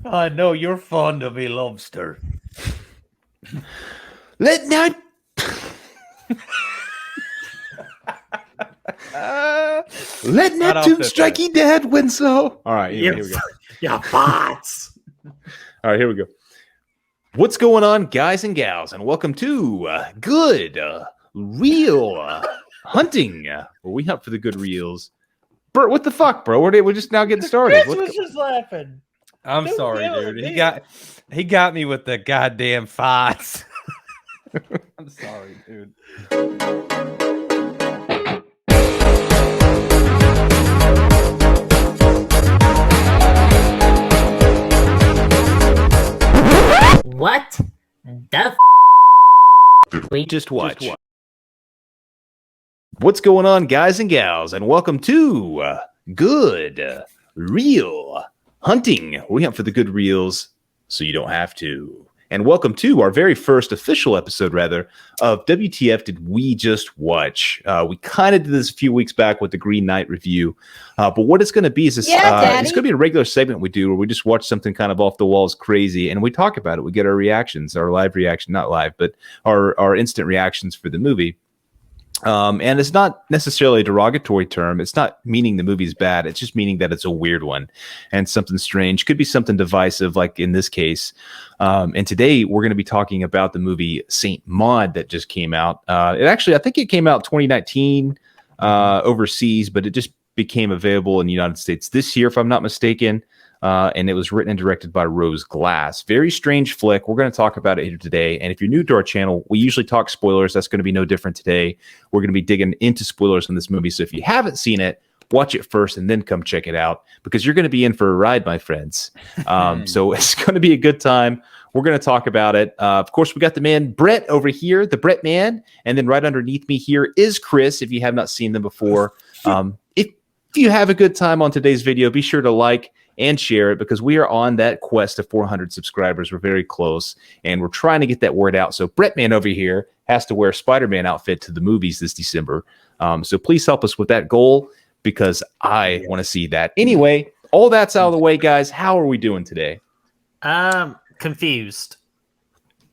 I know you're fond of a lobster. Let not let Neptune strike ye dead, Winslow. All right, anyway, here we go. Yeah, bots. All right, here we go. What's going on, guys and gals, and welcome to Good Real Hunting, where we hunt for the good reels. Bert, what the fuck, bro? We're just now getting started. Chris was just laughing. I'm Don't sorry, yell at dude. me. He got me with the goddamn fights. I'm sorry, dude. What the We just watch. What's going on, guys and gals, and welcome to Good Real Hunting. We hunt for the good reels so you don't have to. And welcome to our very first official episode, rather, of WTF Did We Just Watch? We kind of did this a few weeks back with the Green Knight review, but what it's going to be is this, it's going to be a regular segment we do where we just watch something kind of off the walls crazy, and we talk about it. We get our reactions, our live reaction, not live, but our instant reactions for the movie. And it's not necessarily a derogatory term. It's not meaning the movie's bad. It's just meaning that it's a weird one and something strange. Could be something divisive, like in this case. And today we're going to be talking about the movie Saint Maud that just came out. I think it came out 2019 overseas, but it just became available in the United States this year, if I'm not mistaken. And it was written and directed by Rose Glass. Very strange flick. We're going to talk about it here today. And if you're new to our channel, we usually talk spoilers. That's going to be no different today. We're going to be digging into spoilers on this movie. So if you haven't seen it, watch it first and then come check it out, because you're going to be in for a ride, my friends. So it's going to be a good time. We're going to talk about it. Of course, we got the man Brett over here, the Brett man. And then right underneath me here is Chris, if you have not seen them before. If you have a good time on today's video, be sure to like and share it, because we are on that quest of 400 subscribers. We're very close, and we're trying to get that word out. So Brettman over here has to wear a Spider-Man outfit to the movies this December. So please help us with that goal, because I want to see that. Anyway, all that's out of the way, guys. How are we doing today? confused?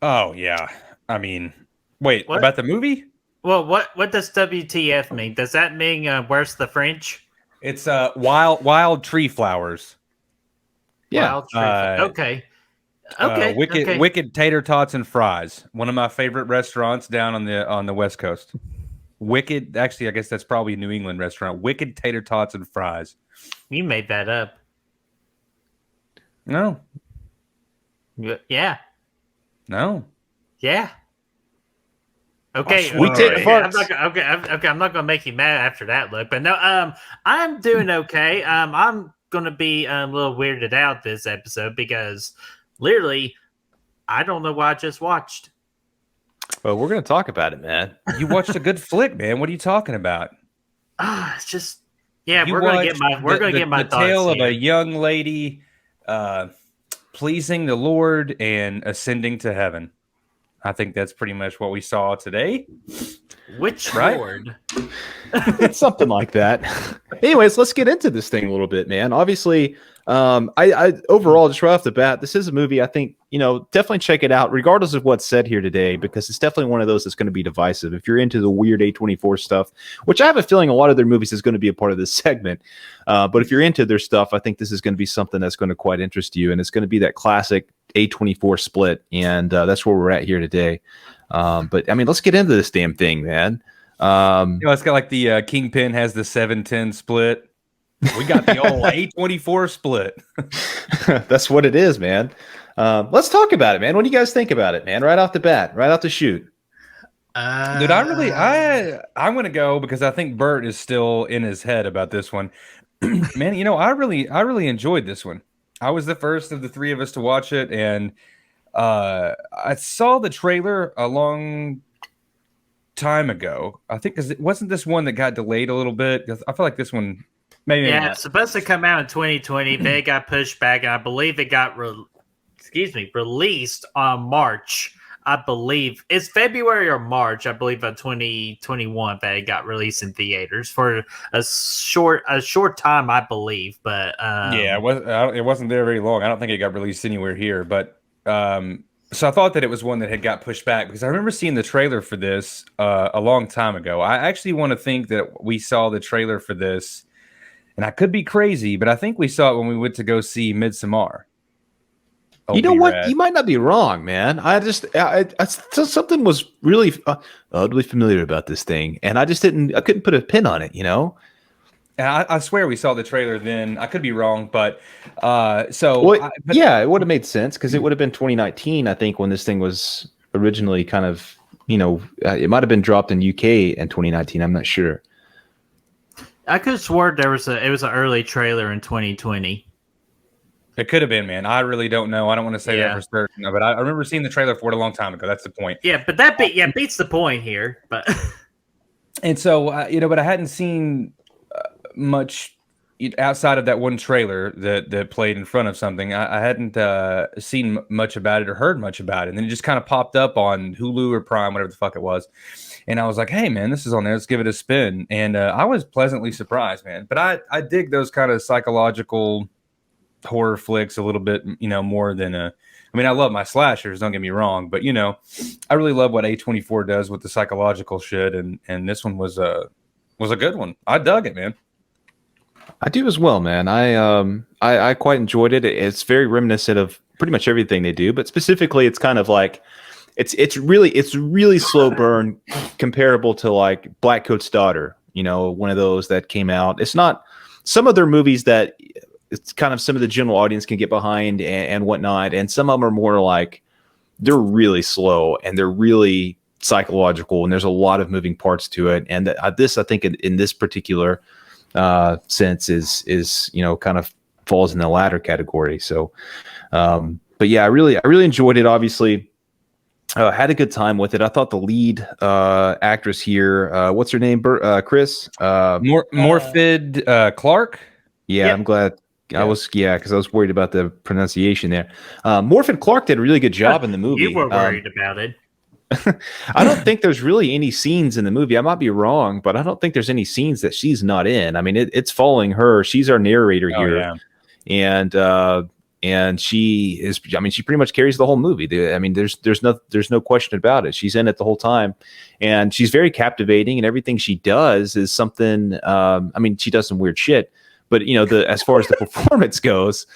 Oh, yeah. I mean, wait, What? about the movie? Well, what does WTF mean? Does that mean where's the French? It's wild tree flowers. Yeah. Wild tree. Okay. Wicked tater tots and fries. One of my favorite restaurants down on the West Coast. Wicked, actually, I guess that's probably a New England restaurant. Wicked tater tots and fries. You made that up. No, Yeah. no. Yeah. Okay. We take okay. parts. I'm not gonna make you mad after that look, but no. I'm doing okay. I'm gonna be a little weirded out this episode because literally, I don't know what I just watched. Well, we're going to talk about it, man. You watched a good flick, man. What are you talking about? It's just yeah. You We're gonna get watched my the thoughts tale of here. a young lady pleasing the Lord and ascending to heaven. I think that's pretty much what we saw today. Which right? Lord? It's something like that. Anyways, let's get into this thing a little bit, man. Obviously, I overall, just right off the bat, this is a movie I think, definitely check it out, regardless of what's said here today, because it's definitely one of those that's going to be divisive. If you're into the weird A24 stuff, which I have a feeling a lot of their movies is going to be a part of this segment, but if you're into their stuff, I think this is going to be something that's going to quite interest you, and it's going to be that classic A24 split, and that's where we're at here today. But I mean, let's get into this damn thing, man. It's got like the Kingpin has the 7-10 split. We got the old A24 split. That's what it is, man. Let's talk about it, man. What do you guys think about it, man? Right off the bat, right off the shoot. Dude, I'm gonna go because I think Bert is still in his head about this one. Man, I really enjoyed this one. I was the first of the three of us to watch it, and I saw the trailer a long time ago. I think because it wasn't this one that got delayed a little bit. I feel like this one maybe Yeah, not. it's supposed to come out in 2020, but it got pushed back, and I believe it got released on March I believe it's February or March, I believe, of 2021 that it got released in theaters for a short time, I believe. But yeah, it wasn't there very long. I don't think it got released anywhere here, but so I thought that it was one that had got pushed back because I remember seeing the trailer for this a long time ago. I actually want to think that we saw the trailer for this, and I could be crazy, but I think we saw it when we went to go see Midsommar. You know what? You might not be wrong, man. I something was really oddly familiar about this thing, and I couldn't put a pin on it, you know? And I swear we saw the trailer then. I could be wrong, but it would have made sense because it would have been 2019, I think, when this thing was originally kind of, it might have been dropped in UK in 2019. I'm not sure. I could have sworn it was an early trailer in 2020. It could have been, man. I really don't know. I don't want to say that for certain, but I remember seeing the trailer for it a long time ago. That's the point. Yeah, but beats the point here. But and so but I hadn't seen much outside of that one trailer that played in front of something. I hadn't seen much about it or heard much about it, and then it just kind of popped up on Hulu or Prime, whatever the fuck it was. And I was like, hey, man, this is on there. Let's give it a spin. And I was pleasantly surprised, man. But I dig those kind of psychological horror flicks a little bit, more than I love my slashers, don't get me wrong, but I really love what A24 does with the psychological shit, and this one was a good one. I dug it, man. I do as well, man. I quite enjoyed it. It's very reminiscent of pretty much everything they do, but specifically it's kind of like it's really slow burn, comparable to like Black Coat's Daughter, one of those that came out. It's not some of their movies that it's kind of some of the general audience can get behind and whatnot. And some of them are more like, they're really slow and they're really psychological and there's a lot of moving parts to it. And this, I think in this particular sense is, kind of falls in the latter category. So, but yeah, I really enjoyed it. Obviously, had a good time with it. I thought the lead actress here, what's her name? Chris? Morfydd Clark. Yeah, yep. I'm glad. Because I was worried about the pronunciation there. Morfydd Clark did a really good job in the movie. You were worried about it. I don't think there's really any scenes in the movie. I might be wrong, but I don't think there's any scenes that she's not in. I mean, it's following her. She's our narrator here, and she is. I mean, she pretty much carries the whole movie. I mean, there's no question about it. She's in it the whole time, and she's very captivating. And everything she does is something. I mean, she does some weird shit. But as far as the performance goes,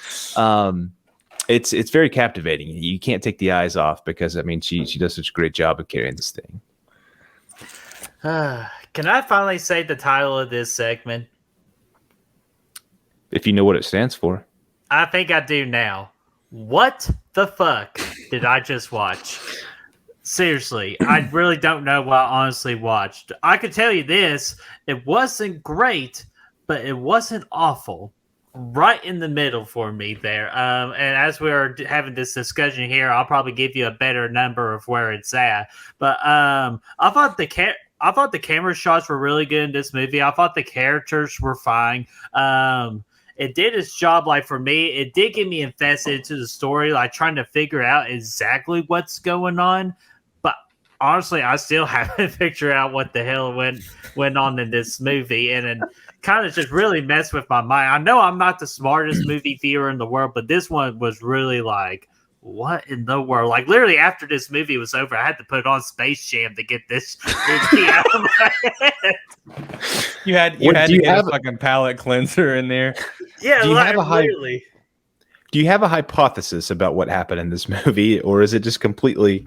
it's very captivating. You can't take the eyes off because she does such a great job of carrying this thing. Can I finally say the title of this segment? If you know what it stands for. I think I do now. What the fuck did I just watch? Seriously, I really don't know what I honestly watched. I could tell you this: it wasn't great. But it wasn't awful. Right in the middle for me there. And as we're having this discussion here, I'll probably give you a better number of where it's at. But I thought the camera shots were really good in this movie. I thought the characters were fine. It did its job. Like for me, it did get me invested into the story, like trying to figure out exactly what's going on. But honestly, I still haven't figured out what the hell went on in this movie, and then kind of just really messed with my mind. I know I'm not the smartest movie viewer in the world, but this one was really like, what in the world? Like literally after this movie was over, I had to put on Space Jam to get this movie out of my head. You had to get a fucking palate cleanser in there. Yeah, do you have a hypothesis about what happened in this movie, or is it just completely?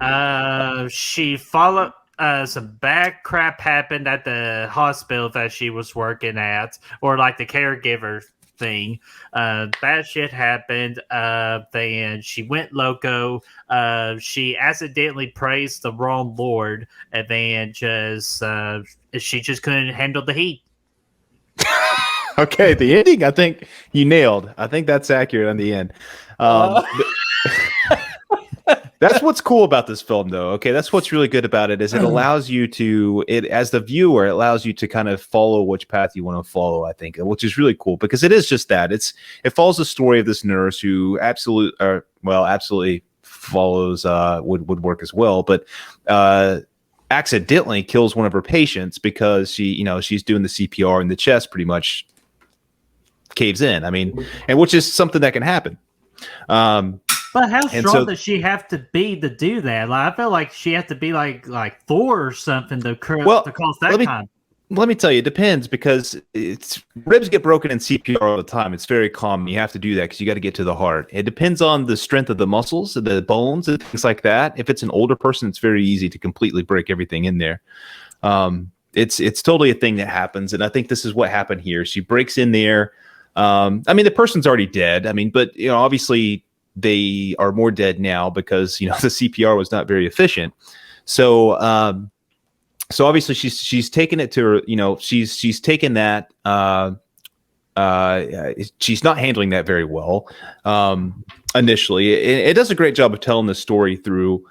She followed. Some bad crap happened at the hospital that she was working at, or like the caregiver thing. Bad shit happened. Then she went loco. She accidentally praised the wrong Lord, and then she just couldn't handle the heat. Okay, the ending, I think you nailed. I think that's accurate on the end. That's what's cool about this film, though. Okay, that's what's really good about it is it allows you to, as the viewer, it allows you to kind of follow which path you want to follow. I think, which is really cool because it is just that. It follows the story of this nurse who absolutely follows would work as well. But accidentally kills one of her patients because she's doing the CPR and the chest pretty much caves in. I mean, and which is something that can happen. But how strong does she have to be to do that? Like, I feel like she has to be like Thor or something to cause that kind. Let me tell you, it depends, because ribs get broken in CPR all the time. It's very common. You have to do that because you got to get to the heart. It depends on the strength of the muscles, the bones, and things like that. If it's an older person, it's very easy to completely break everything in there. It's totally a thing that happens, and I think this is what happened here. She breaks in there. I mean, the person's already dead. I mean, but obviously they are more dead now because the CPR was not very efficient. So obviously she's taken it to her. She's taken that. She's not handling that very well initially. It does a great job of telling the story through.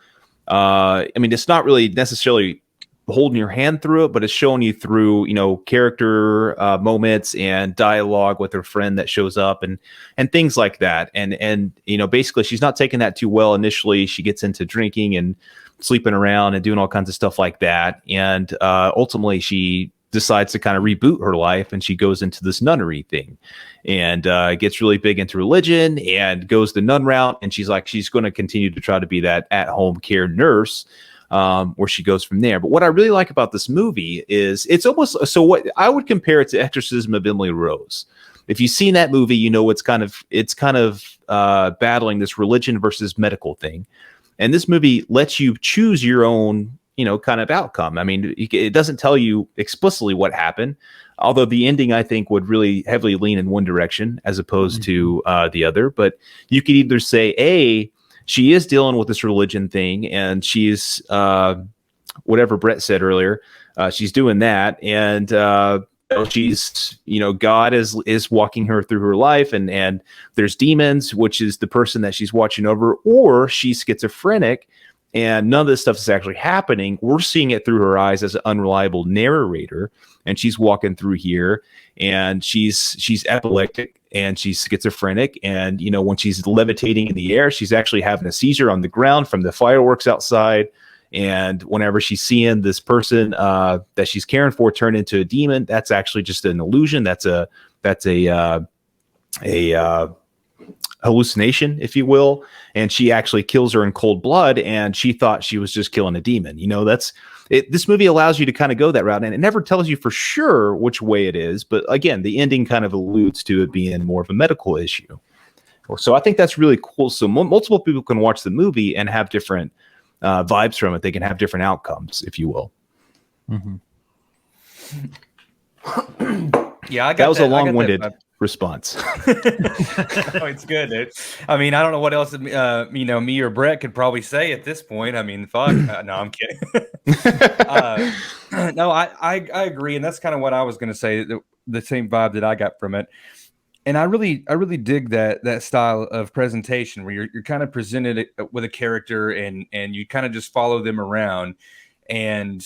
I mean, it's not really necessarily holding your hand through it, but it's showing you through character moments and dialogue with her friend that shows up and things like that. And basically she's not taking that too well initially. She gets into drinking and sleeping around and doing all kinds of stuff like that, and ultimately she decides to kind of reboot her life, and she goes into this nunnery thing and gets really big into religion and goes the nun route. And she's going to continue to try to be that at-home care nurse, where she goes from there. But what I really like about this movie is it's almost, so what I would compare it to Exorcism of Emily Rose. If you've seen that movie, it's kind of battling this religion versus medical thing. And this movie lets you choose your own, kind of outcome. I mean, it doesn't tell you explicitly what happened, although the ending, I think, would really heavily lean in one direction as opposed to the other. But you could either say, she is dealing with this religion thing, and she's whatever Brett said earlier, she's doing that, and she's God is walking her through her life, and there's demons, which is the person that she's watching over, or she's schizophrenic and none of this stuff is actually happening. We're seeing it through her eyes as an unreliable narrator, and she's walking through here, and she's epileptic and she's schizophrenic, and when she's levitating in the air, she's actually having a seizure on the ground from the fireworks outside. And whenever she's seeing this person that she's caring for turn into a demon, that's actually just an illusion. That's a hallucination, if you will. And she actually kills her in cold blood, and she thought she was just killing a demon. That's it. This movie allows you to kind of go that route, and it never tells you for sure which way it is. But again, the ending kind of alludes to it being more of a medical issue. So I think that's really cool. So multiple people can watch the movie and have different vibes from it. They can have different outcomes, if you will. Mm-hmm. Yeah, I got that was a long-winded response. Oh, it's good, dude. I mean, I don't know what else me or Brett could probably say at this point. I mean, fuck. No, I'm kidding. No, I agree, and that's kind of what I was going to say. The same vibe that I got from it. And I really dig that style of presentation where you're kind of presented with a character and you kind of just follow them around, and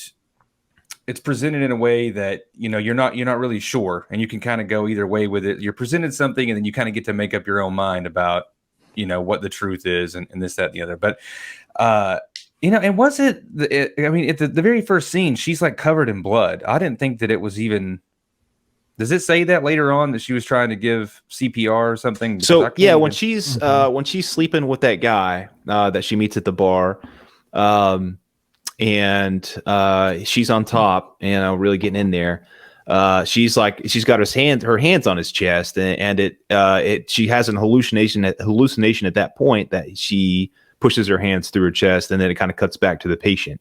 it's presented in a way that you're not really sure, and you can kind of go either way with it. You're presented something, and then you kind of get to make up your own mind about what the truth is and this, that, and the other. But and was it? I mean, at the very first scene, she's like covered in blood. I didn't think that it was even. Does it say that later on that she was trying to give CPR or something? So yeah, when she's sleeping with that guy that she meets at the bar, and she's on top and really getting in there, she's got her hands on his chest, and she has an hallucination at that point that she pushes her hands through her chest, and then it kind of cuts back to the patient.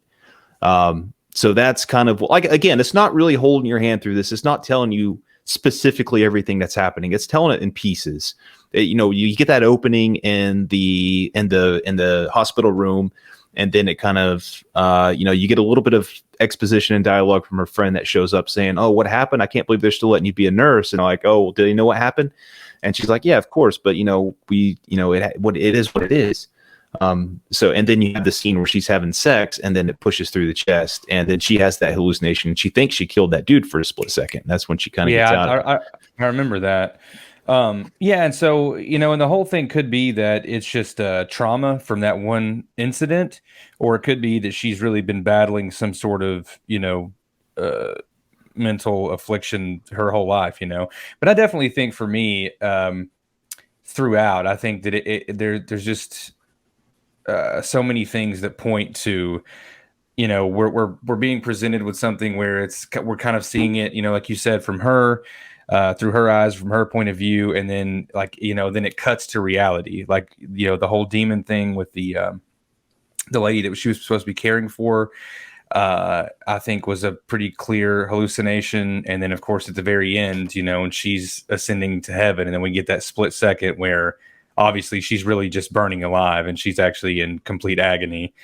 So that's kind of like, again, it's not really holding your hand through this. It's not telling you specifically everything that's happening. It's telling it in pieces. You get that opening in the hospital room, and then it kind of, you get a little bit of exposition and dialogue from her friend that shows up saying, "Oh, what happened? I can't believe they're still letting you be a nurse." And I'm like, "Oh, well, do you know what happened?" And she's like, "Yeah, of course, but it is what it is." So, and then you have the scene where she's having sex, and then it pushes through the chest, and then she has that hallucination. She thinks she killed that dude for a split second. That's when she kind of gets out. I remember that. Yeah, and so and the whole thing could be that it's just trauma from that one incident, or it could be that she's really been battling some sort of uh, mental affliction her whole life. But I definitely think for me, throughout, I think that there's just so many things that point to we're being presented with something where we're kind of seeing it, like you said, from her, through her eyes, from her point of view, and then then it cuts to reality, like the whole demon thing with the lady that she was supposed to be caring for. I think was a pretty clear hallucination, and then of course at the very end, and she's ascending to heaven, and then we get that split second where obviously she's really just burning alive, and she's actually in complete agony.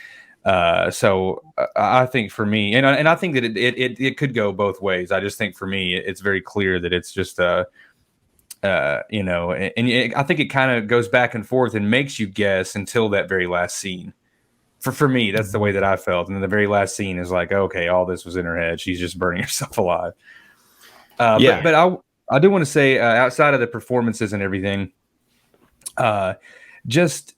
So I think for me, and I think that it could go both ways. I just think for me, it's very clear that it's just and I think it kind of goes back and forth and makes you guess until that very last scene. For me, that's the way that I felt. And then the very last scene is like, okay, all this was in her head. She's just burning herself alive. But I do want to say, outside of the performances and everything, just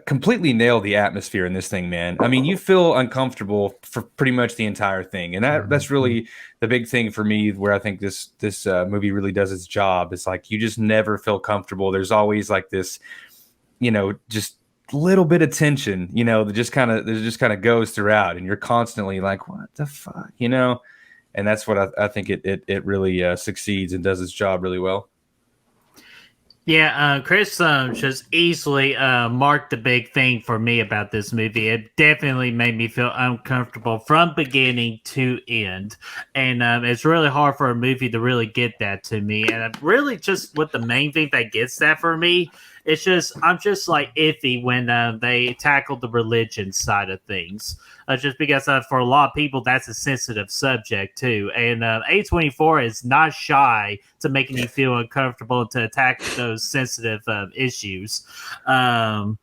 completely nailed the atmosphere in this thing, man. I mean, you feel uncomfortable for pretty much the entire thing, and that's really the big thing for me. Where I think this movie really does its job. It's like you just never feel comfortable. There's always like this, just little bit of tension, that just kind of goes throughout, and you're constantly like, what the fuck, and that's what I think it really succeeds and does its job really well. Yeah, Chris just easily marked the big thing for me about this movie. It definitely made me feel uncomfortable from beginning to end. And it's really hard for a movie to really get that to me. And really just what the main thing that gets that for me, it's just, I'm just like iffy when they tackle the religion side of things. Just because for a lot of people, that's a sensitive subject too. And A24 is not shy to making you feel uncomfortable to attack those sensitive issues. And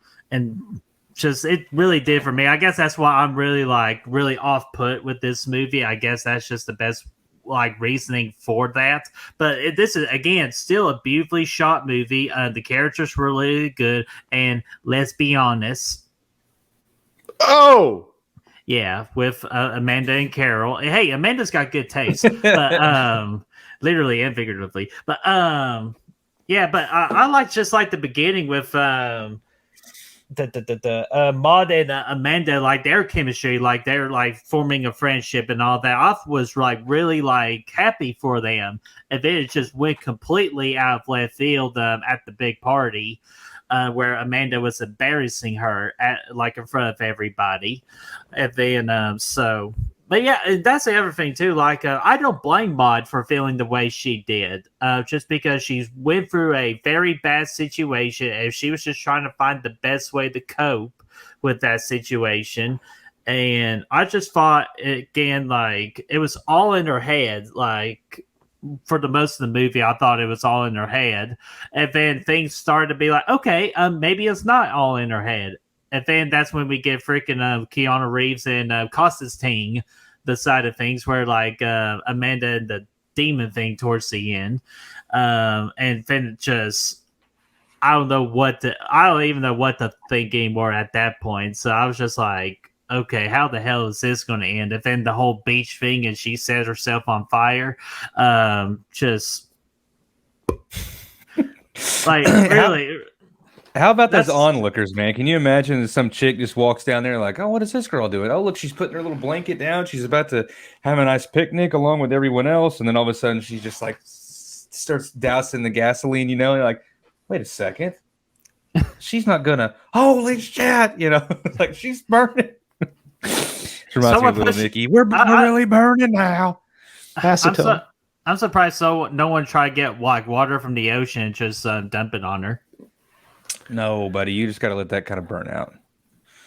just, it really did for me. I guess that's why I'm really off put with this movie. I guess that's just the best reasoning for that. But this is, again, still a beautifully shot movie. The characters were really good. And let's be honest. Oh! Yeah, with Amanda and Carol. Hey, Amanda's got good taste, but literally and figuratively. But yeah, but I like the beginning with Maud and Amanda, like their chemistry, like they're like forming a friendship and all that. I was really happy for them, and then it just went completely out of left field at the big party. Where Amanda was embarrassing her in front of everybody, and then but yeah, and that's the other thing too. I don't blame Maud for feeling the way she did, just because she went through a very bad situation, and she was just trying to find the best way to cope with that situation. And I just thought again, it was all in her head, for the most of the movie, I thought it was all in her head. And then things started to be like, okay, maybe it's not all in her head. And then that's when we get freaking Keanu Reeves and Constantine, the side of things where Amanda and the demon thing towards the end. And then just, I don't even know what to think anymore at that point. So I was just like, okay, how the hell is this going to end? And then the whole beach thing, and she set herself on fire. Just really. How about those onlookers, man? Can you imagine that some chick just walks down there like, oh, what is this girl doing? Oh, look, she's putting her little blanket down. She's about to have a nice picnic along with everyone else. And then all of a sudden she just starts dousing the gasoline, and you're like, wait a second. She's not gonna, holy shit, she's burning. Reminds me of Little Nicky. We're really burning now. Acetone. I'm surprised no one tried to get water from the ocean and just dump it on her. No, buddy, you just got to let that kind of burn out.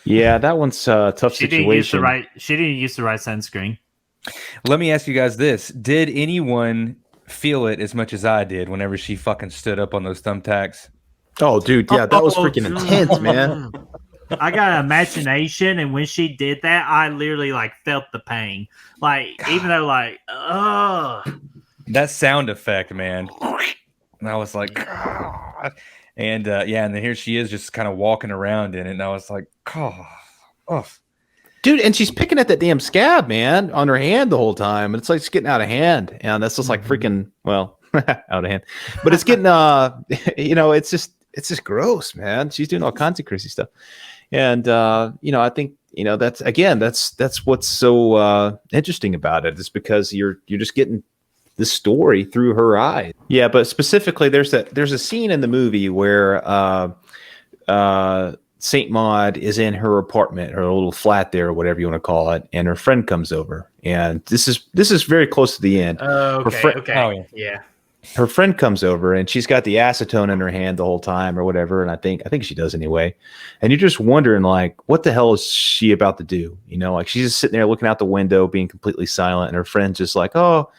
Yeah, that one's a tough situation. She didn't use the right sunscreen. Let me ask you guys this. Did anyone feel it as much as I did whenever she fucking stood up on those thumbtacks? Oh, dude, yeah, that was freaking intense, man. I got an imagination, and when she did that, I literally felt the pain. Even though that sound effect, man. and I was like, God. And and then here she is just kind of walking around in it, and I was like, oh. Dude, and she's picking at that damn scab, man, on her hand the whole time. And it's like it's getting out of hand. And that's just like freaking, well, out of hand. But it's getting it's just gross, man. She's doing all kinds of crazy stuff. And I think, that's what's so interesting about it, is because you're just getting the story through her eyes. Yeah, but specifically there's a scene in the movie where Saint Maud is in her apartment, her little flat there, or whatever you want to call it, and her friend comes over. And this is very close to the end. Okay. Yeah. Her friend comes over, and she's got the acetone in her hand the whole time, or whatever. And I think she does anyway. And you're just wondering, like, what the hell is she about to do? Like she's just sitting there looking out the window, being completely silent, and her friend's just like, "Oh,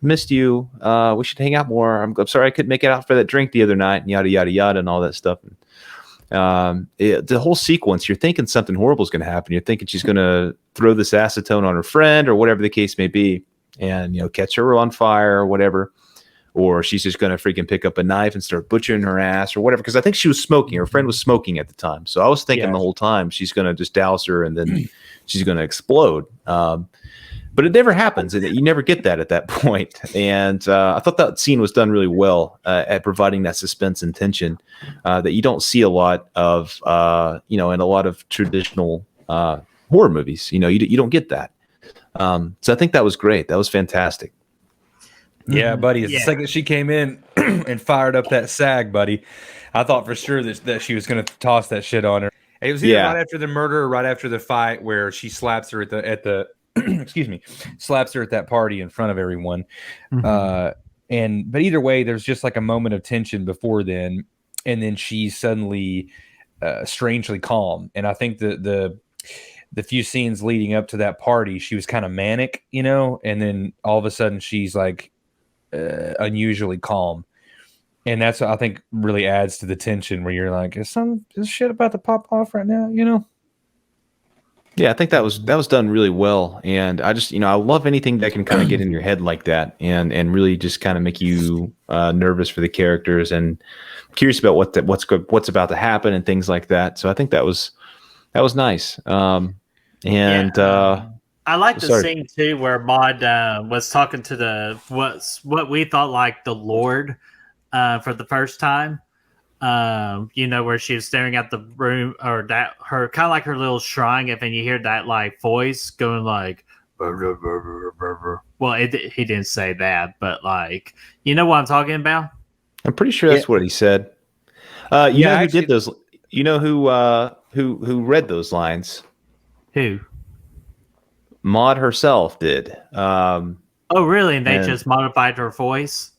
missed you. We should hang out more. I'm sorry I couldn't make it out for that drink the other night," and yada yada yada, and all that stuff. The whole sequence, you're thinking something horrible is going to happen. You're thinking she's going to throw this acetone on her friend, or whatever the case may be, and catch her on fire or whatever, or she's just going to freaking pick up a knife and start butchering her ass or whatever. Because I think she was smoking. Her friend was smoking at the time, so I was thinking the whole time she's going to just douse her and then she's going to explode. But it never happens. You never get that at that point. And I thought that scene was done really well at providing that suspense and tension that you don't see a lot of, in a lot of traditional horror movies. You don't get that. So I think that was great. That was fantastic. Yeah, buddy. The second she came in and fired up that sag, buddy, I thought for sure that she was going to toss that shit on her. It was either right after the murder or right after the fight where she slaps her at the excuse me, slaps her at that party in front of everyone. But either way, there's just like a moment of tension before then, and then she's suddenly strangely calm. And I think the few scenes leading up to that party, she was kind of manic, and then all of a sudden she's like unusually calm. And that's what I think really adds to the tension, where you're like, is shit about to pop off right now, Yeah, I think that was done really well, and I just I love anything that can kind of get in your head like that, and really just kind of make you nervous for the characters and curious about what's about to happen and things like that. So I think that was nice. I like the scene too where Maud was talking to what we thought like the Lord for the first time. Where she was staring at the room, or that her kind of like her little shrine, and then you hear that like voice going like, burr, burr, burr, burr, burr. Well, he didn't say that, but like, you know what I'm talking about? I'm pretty sure that's what he said. You know who did those? You know who read those lines? Who? Maud herself did. Oh, really? And they just modified her voice?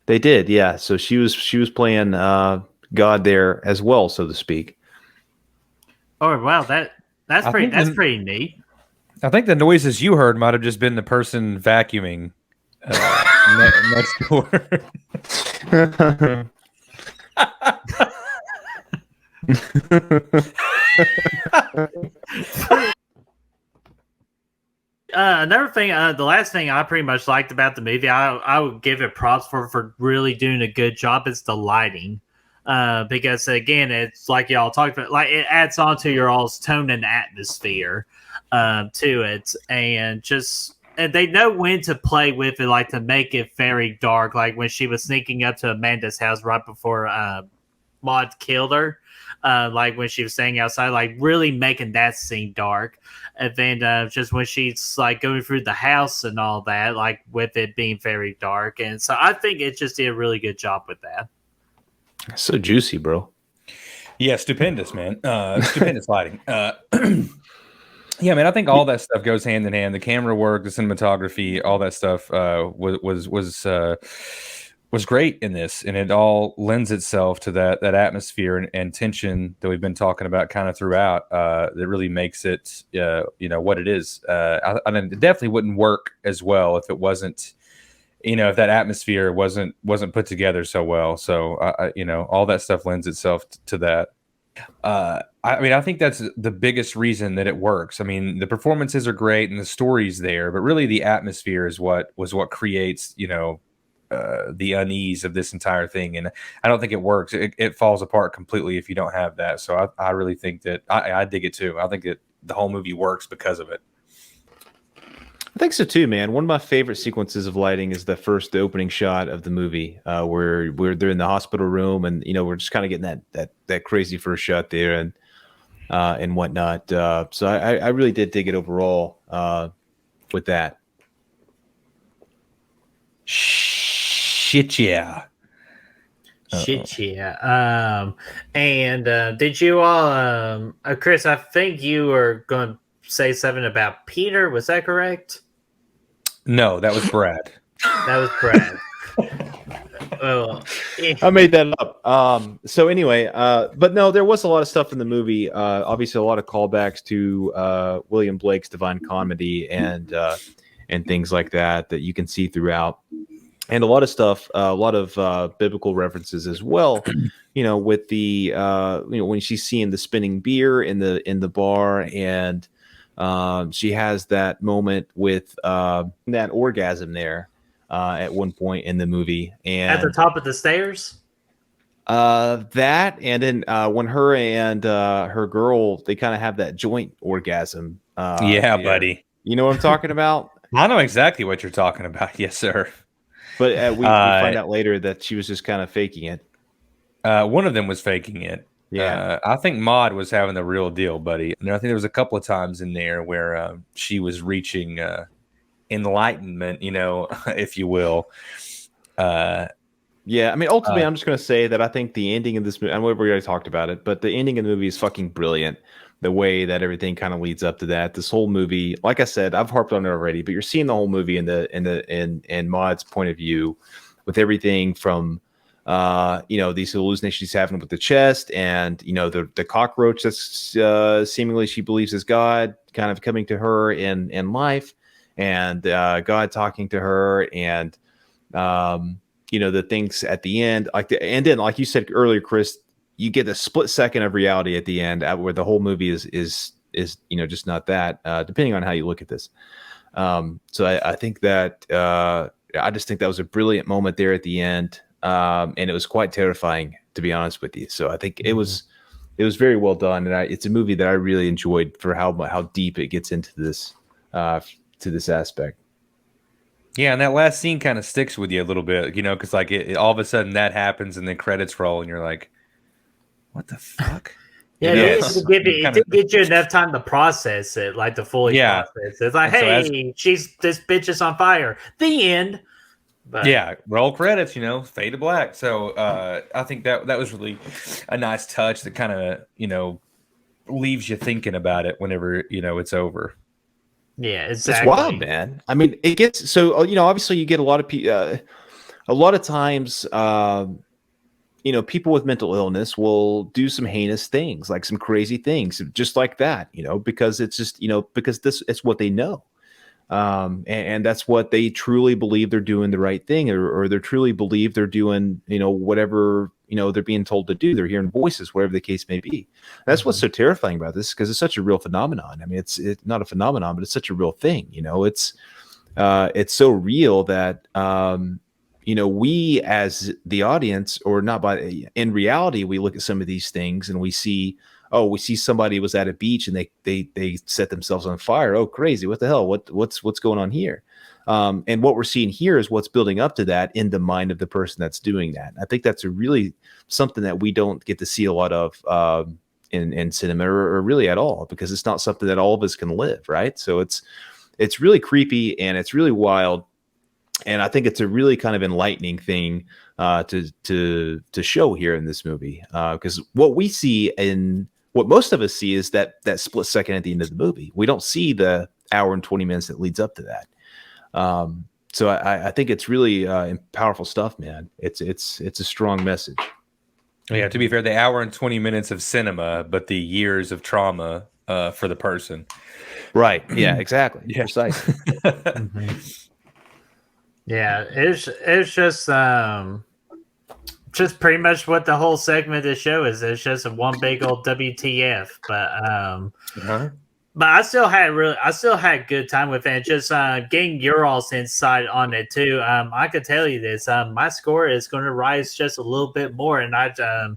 They did, yeah. So she was playing God there as well, so to speak. Oh wow, that's pretty neat. I think the noises you heard might have just been the person vacuuming next door. Another thing, the last thing I pretty much liked about the movie, I would give it props for really doing a good job, is the lighting. Because again, it's like y'all talked about, like it adds on to your all's tone and atmosphere to it, and they know when to play with it, like to make it very dark. Like when she was sneaking up to Amanda's house right before Maud killed her, like when she was staying outside, like really making that scene dark. And then just when she's like going through the house and all that, like with it being very dark. And so I think it just did a really good job with that. So juicy, bro. Yeah, stupendous, man. Stupendous lighting. Yeah, man, I think all that stuff goes hand in hand. The camera work, the cinematography, all that stuff was great in this, and it all lends itself to that atmosphere and tension that we've been talking about kind of throughout. That really makes it, what it is. I it definitely wouldn't work as well if it wasn't. If that atmosphere wasn't put together so well. So, all that stuff lends itself to that. I think that's the biggest reason that it works. I mean, the performances are great and the story's there, but really the atmosphere is what creates, the unease of this entire thing, and I don't think it works. It falls apart completely if you don't have that. So I really think that I dig it too. I think that the whole movie works because of it. I think so too, man. One of my favorite sequences of lighting is the opening shot of the movie, where they're in the hospital room, and we're just kind of getting that crazy first shot there, and whatnot. So I really did dig it overall with that. Shit, yeah. Shit, yeah. And did you all, Chris? I think you were going to say something about Peter. Was that correct? No, that was Brad. That was Brad. Well, I made that up. So anyway, but no, there was a lot of stuff in the movie. Obviously, a lot of callbacks to William Blake's Divine Comedy and things like that you can see throughout, and a lot of stuff, a lot of biblical references as well. With the when she's seeing the spinning beer in the bar, and she has that moment with that orgasm there. At one point in the movie, and at the top of the stairs. That, and then when her and her girl, they kind of have that joint orgasm. Yeah, buddy. You know what I'm talking about? I know exactly what you're talking about. Yes, sir. But we find out later that she was just kind of faking it. One of them was faking it. Yeah. I think Maud was having the real deal, buddy. And I think there was a couple of times in there where she was reaching enlightenment, if you will. Yeah, I mean, ultimately, I'm just going to say that I think the ending of this movie, I know we already talked about it, but the ending of the movie is fucking brilliant. The way that everything kind of leads up to that. This whole movie, like I said, I've harped on it already, but you're seeing the whole movie in Maud's point of view, with everything from these hallucinations she's having with the chest, and the cockroach that's seemingly she believes is God kind of coming to her in life, and God talking to her, and the things at the end, and then like you said earlier, Chris, you get a split second of reality at the end, where the whole movie is just not that, depending on how you look at this. So I think that I just think that was a brilliant moment there at the end, and it was quite terrifying, to be honest with you. So I think it was very well done, and it's a movie that I really enjoyed for how deep it gets into this aspect. Yeah, and that last scene kind of sticks with you a little bit, because like it all of a sudden that happens, and then credits roll, and you're like, "What the fuck?" Yeah, it did get you enough time to process it, like to fully process it. It's like, hey, this bitch is on fire. The end. But, yeah, roll credits, fade to black. So I think that was really a nice touch that kind of leaves you thinking about it whenever it's over. Yeah, exactly. It's wild, man. I mean, it gets so obviously you get a lot of times. People with mental illness will do some heinous things, like some crazy things, just like that, because it's just, because it's what they know. And that's what they truly believe they're doing the right thing, or they truly believe they're doing, whatever, they're being told to do. They're hearing voices, whatever the case may be. That's what's so terrifying about this, because it's such a real phenomenon. I mean, it's not a phenomenon, but it's such a real thing. It's so real that, we as the audience, or not in reality, we look at some of these things and we see somebody was at a beach and they set themselves on fire. Oh, crazy. What the hell? What's going on here? And what we're seeing here is what's building up to that in the mind of the person that's doing that. I think that's really something that we don't get to see a lot of in cinema, or really at all, because it's not something that all of us can live. Right. So it's really creepy, and it's really wild. And I think it's a really kind of enlightening thing to show here in this movie, because what we see, and what most of us see, is that split second at the end of the movie. We don't see the hour and 20 minutes that leads up to that. So I think it's really powerful stuff, man. It's a strong message. Yeah, to be fair, the hour and 20 minutes of cinema, but the years of trauma for the person. Right. Yeah, exactly. Yeah. Precisely. Yeah, it's just pretty much what the whole segment of the show is. It's just a one big old WTF. But But I still had good time with it. Just getting your all's insight on it too. I could tell you this. My score is going to rise just a little bit more, and I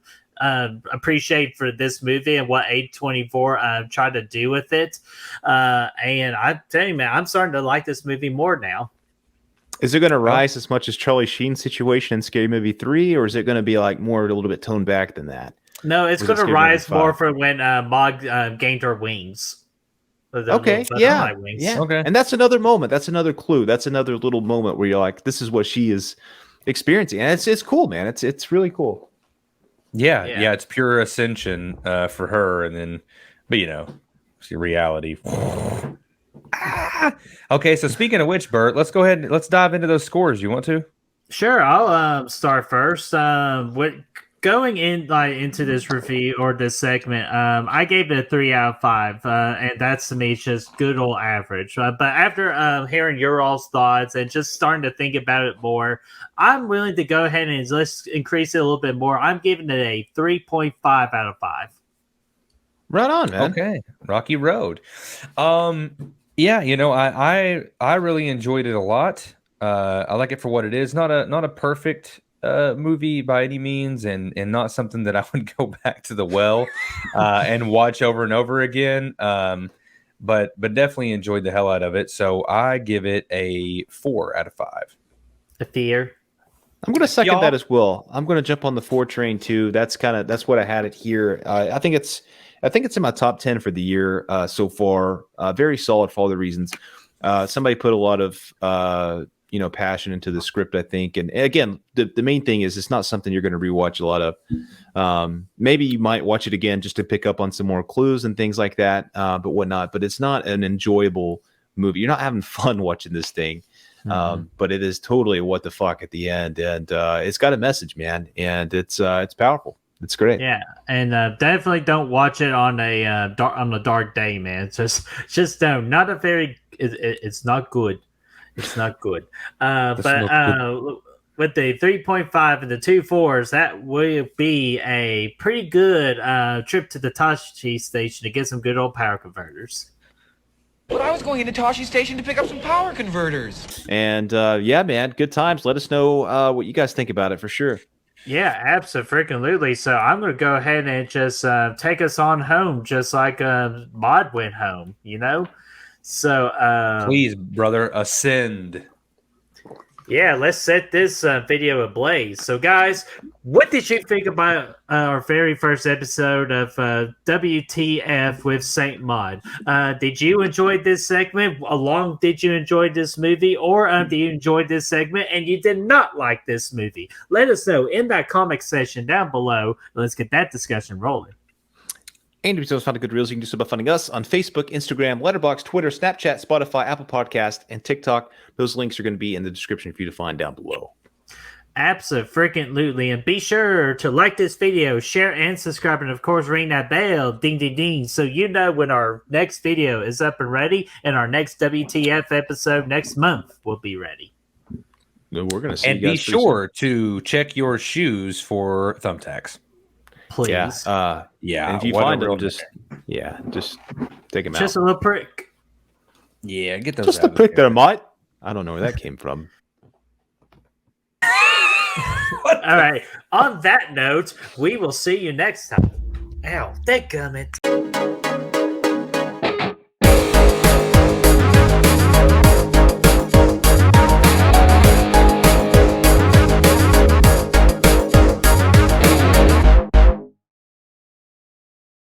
appreciate for this movie and what A24 tried to do with it. And I tell you, man, I'm starting to like this movie more now. Is it going to rise as much as Charlie Sheen's situation in Scary Movie 3, or is it going to be like more a little bit toned back than that? No, it's going to rise more for when Maud gained her wings. Okay, yeah. Okay. And that's another moment. That's another clue. That's another little moment where you're like, this is what she is experiencing. And it's cool, man. It's really cool. Yeah. It's pure ascension for her. And then, but see reality. Okay, so speaking of which, Bert, let's go ahead and let's dive into those scores. You want to? Sure, I'll start first. Going into this review or this segment, I gave it a 3 out of 5, and that's to me just good old average. But after hearing your all's thoughts and just starting to think about it more, I'm willing to go ahead and let's increase it a little bit more. I'm giving it a 3.5 out of 5. Right on, man. Okay, Rocky Road. Yeah, I really enjoyed it a lot. I like it for what it is. Not a perfect movie by any means, and not something that I would go back to the well and watch over and over again. But definitely enjoyed the hell out of it. So I give it a 4 out of 5. The fear. I'm going to second that as well. I'm going to jump on the 4 train too. That's what I had it here. I think it's in my top 10 for the year so far. Very solid for all the reasons. Somebody put a lot of passion into the script, I think. And again, the main thing is it's not something you're going to rewatch a lot of. Maybe you might watch it again just to pick up on some more clues and things like that, but whatnot. But it's not an enjoyable movie. You're not having fun watching this thing. But it is totally what the fuck at the end. And it's got a message, man. And it's powerful. It's great. Yeah, and definitely don't watch it on a dark day, man. Just don't. Not a very. It's not good. It's not good. But with the 3.5 and the 2 4s, that will be a pretty good trip to the Tosche station to get some good old power converters. But I was going into Tosche station to pick up some power converters. And yeah, man, good times. Let us know what you guys think about it for sure. Yeah, absolutely. So I'm going to go ahead and just take us on home, just like Maud went home, So please, brother, ascend. Yeah, let's set this video ablaze. So, guys, what did you think about our very first episode of WTF with Saint Maud? Did you enjoy this segment? Did you enjoy this movie? Or did you enjoy this segment and you did not like this movie? Let us know in that comment section down below. Let's get that discussion rolling. And if you found a good reels, you can do so by finding us on Facebook, Instagram, Letterboxd, Twitter, Snapchat, Spotify, Apple Podcast, and TikTok. Those links are going to be in the description for you to find down below. Absolutely. And be sure to like this video, share, and subscribe. And, of course, ring that bell, ding, ding, ding, so you know when our next video is up and ready and our next WTF episode next month will be ready. We're going to see and you guys be sure to check your shoes for thumbtacks. Please. Yeah. And if you find them, just take them out. Just a little prick. Yeah, get those. Just a prick there, mate. I don't know where that came from. All right. On that note, we will see you next time. Ow, dadgummit.